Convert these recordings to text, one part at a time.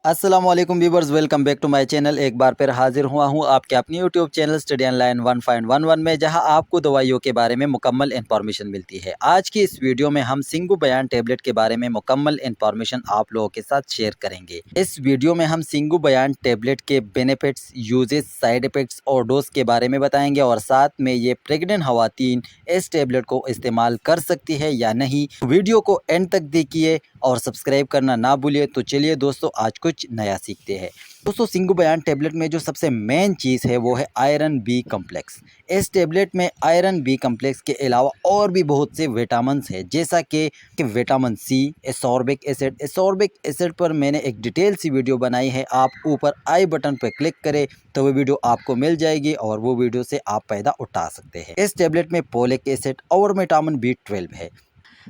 अस्सलामुअलैकुम viewers, welcome back to my channel. एक बार फिर हाजिर हुआ हूँ आपके अपनी यूट्यूब चैनल स्टडी ऑनलाइन 1.11 में, जहां आपको दवाइयों के बारे में मुकम्मल इन्फॉर्मेशन मिलती है। आज की इस वीडियो में हम सिंगु बयान टैबलेट के बारे में मुकम्मल इन्फॉर्मेशन आप लोगों के साथ शेयर करेंगे। इस वीडियो में हम सिंगु बयान टैबलेट के बेनिफिट्स, यूजेस, साइड इफेक्ट्स और डोज के बारे में बताएंगे और साथ में ये प्रेग्नेंट खवातीन इस टैबलेट को इस्तेमाल कर सकती है या नहीं। वीडियो को एंड तक देखिए और सब्सक्राइब करना ना भूलिए। तो चलिए दोस्तों, आज कुछ नया सीखते हैं। दोस्तों, सिंगु बयान टैबलेट में जो सबसे मेन चीज़ है वो है आयरन बी कम्प्लेक्स। इस टैबलेट में आयरन बी कम्प्लेक्स के अलावा और भी बहुत से विटामिन है, जैसा कि विटामिन सी, एसॉर्बिक एसिड। एसॉर्बिक एसिड पर मैंने एक डिटेल सी वीडियो बनाई है, आप ऊपर आई बटन पर क्लिक करें तो वो वीडियो आपको मिल जाएगी और वो वीडियो से आप फ़ायदा उठा सकते हैं। इस टैबलेट में फोलिक एसिड और विटामिन बी 12 है।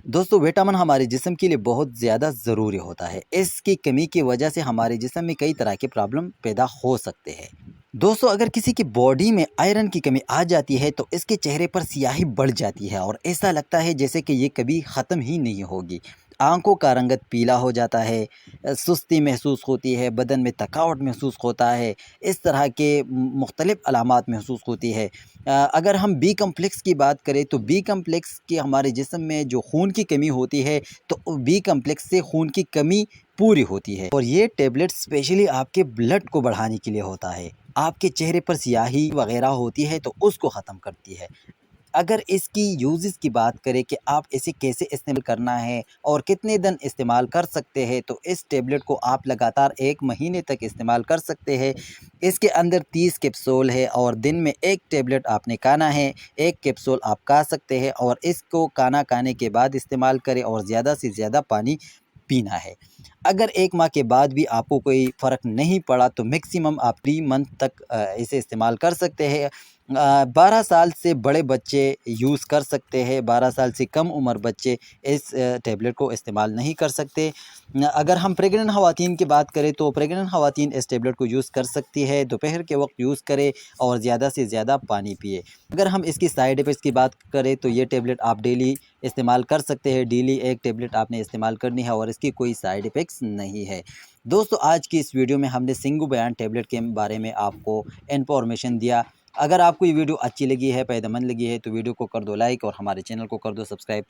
दोस्तों, विटामिन हमारे जिस्म के लिए बहुत ज़्यादा ज़रूरी होता है। इसकी कमी की वजह से हमारे जिस्म में कई तरह के प्रॉब्लम पैदा हो सकते हैं। दोस्तों, अगर किसी की बॉडी में आयरन की कमी आ जाती है तो इसके चेहरे पर स्याही बढ़ जाती है और ऐसा लगता है जैसे कि ये कभी ख़त्म ही नहीं होगी। आंखों का रंगत पीला हो जाता है, सुस्ती महसूस होती है, बदन में थकावट महसूस होता है, इस तरह के मुख्तलिफ़ अलामात महसूस होती है। अगर हम बी कम्प्लेक्स की बात करें तो बी कम्प्लेक्स की हमारे जिस्म में जो खून की कमी होती है तो बी कम्प्लेक्स से खून की कमी पूरी होती है और ये टैबलेट स्पेशली आपके ब्लड को बढ़ाने के लिए होता है। आपके चेहरे पर स्याही वगैरह होती है तो उसको ख़त्म करती है। अगर इसकी यूज़ेस की बात करें कि आप इसे कैसे इस्तेमाल करना है और कितने दिन इस्तेमाल कर सकते हैं, तो इस टैबलेट को आप लगातार 1 महीने तक इस्तेमाल कर सकते हैं। इसके अंदर 30 कैप्सूल है और दिन में 1 टैबलेट आपने खाना है, 1 कैप्सूल आप खा सकते हैं और इसको खाना खाने के बाद इस्तेमाल करें और ज़्यादा से ज़्यादा पानी पीना है। अगर 1 माह के बाद भी आपको कोई फ़र्क नहीं पड़ा तो मैक्सिमम आप 3 मंथ तक इसे इस्तेमाल कर सकते हैं। 12 साल से बड़े बच्चे यूज़ कर सकते हैं, 12 साल से कम उम्र बच्चे इस टैबलेट को इस्तेमाल नहीं कर सकते। अगर हम प्रेग्नेंट खवातीन की बात करें तो प्रेग्नेंट खवातीन इस टैबलेट को यूज़ कर सकती है। दोपहर के वक्त यूज़ करें और ज़्यादा से ज़्यादा पानी पिए। अगर हम इसकी साइड इफ़ेक्ट्स की बात करें तो ये टैबलेट आप डेली इस्तेमाल कर सकते हैं। डेली 1 टैबलेट आपने इस्तेमाल करनी है और इसकी कोई साइड इफ़ेक्ट्स नहीं है। दोस्तों, आज की इस वीडियो में हमने सिंगु बयान टैबलेट के बारे में आपको इन्फॉर्मेशन दिया। अगर आपको ये वीडियो अच्छी लगी है, फ़ायदेमंद लगी है तो वीडियो को कर दो लाइक और हमारे चैनल को कर दो सब्सक्राइब।